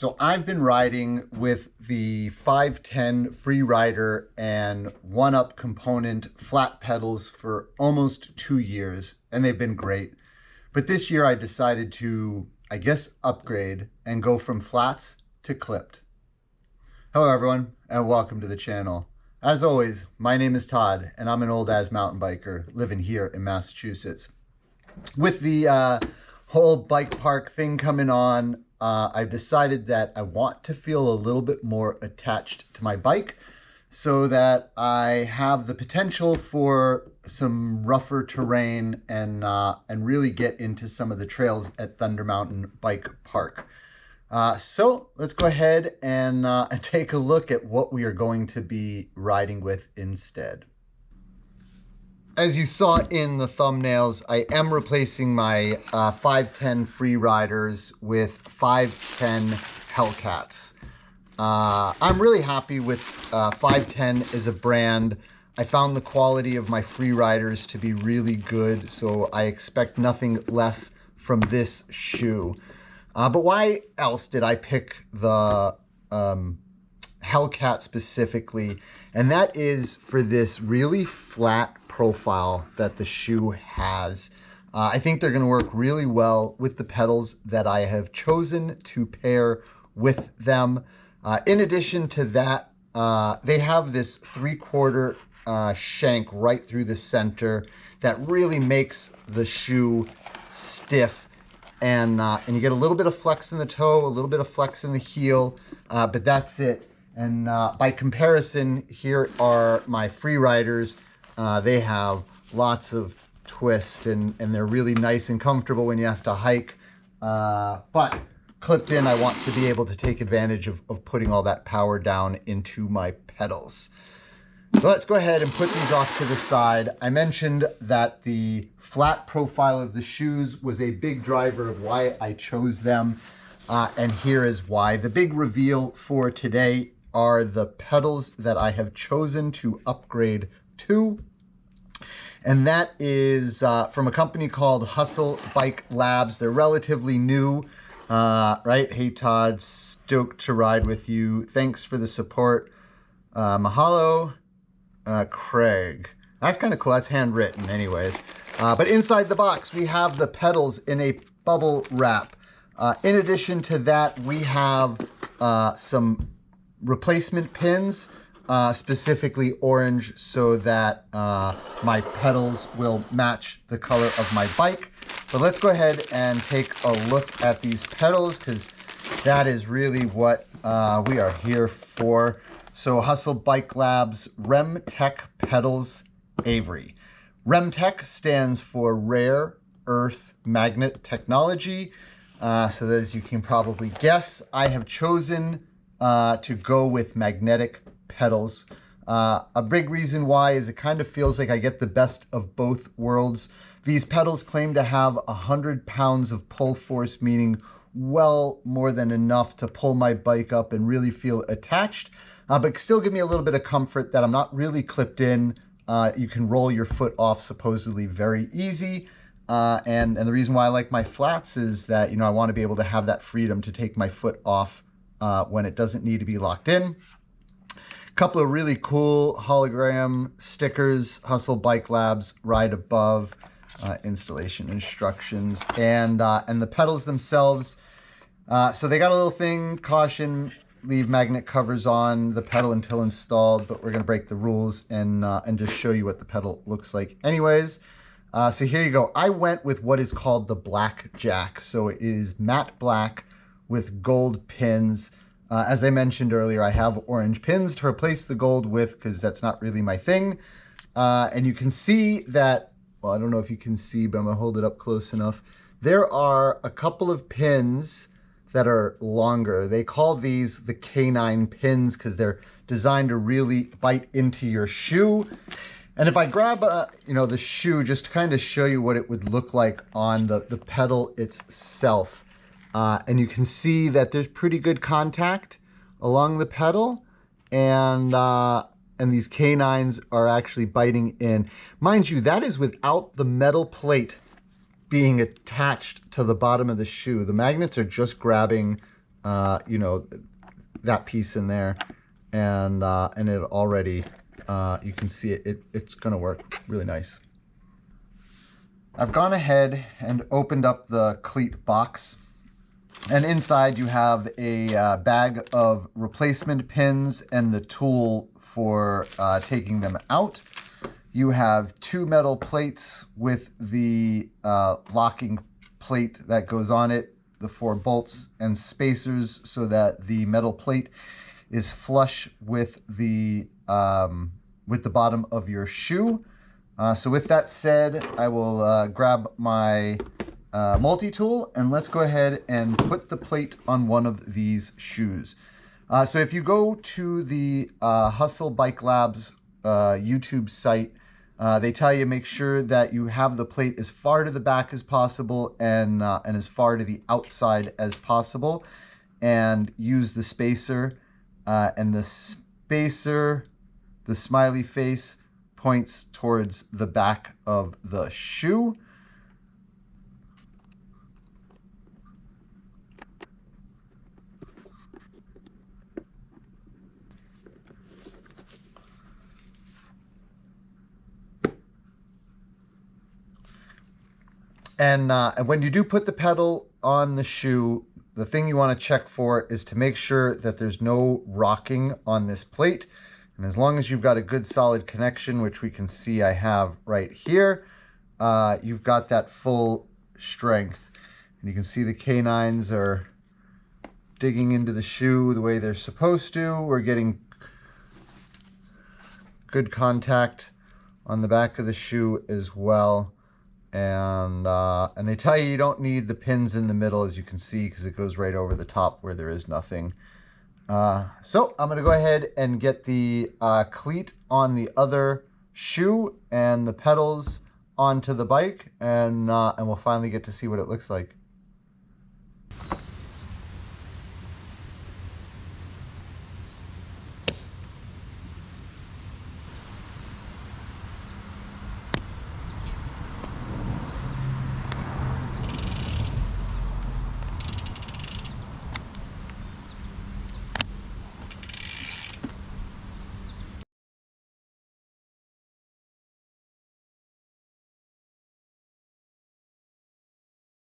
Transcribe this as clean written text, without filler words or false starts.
So I've been riding with the 510 free rider and 1-up component flat pedals for almost 2 years, and they've been great. But this year I decided to, upgrade and go from flats to clipped. Hello everyone, and welcome to the channel. As always, my name is Todd, and I'm an old-ass mountain biker living here in Massachusetts. With the whole bike park thing coming on, I've decided that I want to feel a little bit more attached to my bike so that I have the potential for some rougher terrain and really get into some of the trails at Thunder Mountain Bike Park. So let's go ahead and take a look at what we are going to be riding with instead. As you saw in the thumbnails, I am replacing my 510 free riders with 510 Hellcats. I'm really happy with 510 as a brand. I found the quality of my free riders to be really good, so I expect nothing less from this shoe. But why else did I pick the Hellcat specifically? And that is for this really flat profile that the shoe has. I think they're going to work really well with the pedals that I have chosen to pair with them. In addition to that, they have this 3/4 shank right through the center that really makes the shoe stiff. And you get a little bit of flex in the toe, a little bit of flex in the heel, but that's it. And by comparison, here are my free riders. They have lots of twist and they're really nice and comfortable when you have to hike. But clipped in, I want to be able to take advantage of putting all that power down into my pedals. So let's go ahead and put these off to the side. I mentioned that the flat profile of the shoes was a big driver of why I chose them. And here is why. The big reveal for today are the pedals that I have chosen to upgrade to. And that is from a company called Hustle Bike Labs. They're relatively new, right? Hey Todd, stoked to ride with you. Thanks for the support. Mahalo, Craig. That's kind of cool. That's handwritten anyways. But inside the box, we have the pedals in a bubble wrap. In addition to that, we have some replacement pins, specifically orange, so that my pedals will match the color of my bike. But let's go ahead and take a look at these pedals, because that is really what we are here for. So Hustle Bike Labs RemTech Pedals Avery. RemTech stands for Rare Earth Magnet Technology. So that, as you can probably guess, I have chosen to go with magnetic pedals. A big reason why is it kind of feels like I get the best of both worlds. These pedals claim to have 100 pounds of pull force, meaning well more than enough to pull my bike up and really feel attached, but still give me a little bit of comfort that I'm not really clipped in. You can roll your foot off supposedly very easy. And the reason why I like my flats is that, I want to be able to have that freedom to take my foot off when it doesn't need to be locked in. A couple of really cool hologram stickers, Hustle Bike Labs right above, installation instructions, and the pedals themselves. So they got a little thing, caution, leave magnet covers on the pedal until installed, but we're going to break the rules and just show you what the pedal looks like anyways. So here you go. I went with what is called the Black Jack. So it is matte black with gold pins. As I mentioned earlier, I have orange pins to replace the gold with, because that's not really my thing. And you can see that, well, I don't know if you can see, but I'm going to hold it up close enough. There are a couple of pins that are longer. They call these the canine pins because they're designed to really bite into your shoe. And if I grab, the shoe, just to kind of show you what it would look like on the pedal itself. And you can see that there's pretty good contact along the pedal. And these canines are actually biting in. Mind you, that is without the metal plate being attached to the bottom of the shoe. The magnets are just grabbing you know, that piece in there, and it already, you can see it's going to work really nice. I've gone ahead and opened up the Cleat box, and inside you have a bag of replacement pins and the tool for taking them out. You have 2 metal plates with the locking plate that goes on it, the 4 bolts and spacers so that the metal plate is flush with the bottom of your shoe. So with that said, I will grab my multi-tool and let's go ahead and put the plate on one of these shoes. So if you go to the Hustle Bike Labs YouTube site, they tell you make sure that you have the plate as far to the back as possible and as far to the outside as possible, and use the spacer. And the spacer, the smiley face, points towards the back of the shoe. And when you do put the pedal on the shoe, the thing you want to check for is to make sure that there's no rocking on this plate. And as long as you've got a good solid connection, which we can see I have right here, you've got that full strength. And you can see the canines are digging into the shoe the way they're supposed to. We're getting good contact on the back of the shoe as well. And they tell you don't need the pins in the middle, as you can see, because it goes right over the top where there is nothing. So I'm going to go ahead and get the cleat on the other shoe and the pedals onto the bike, and we'll finally get to see what it looks like.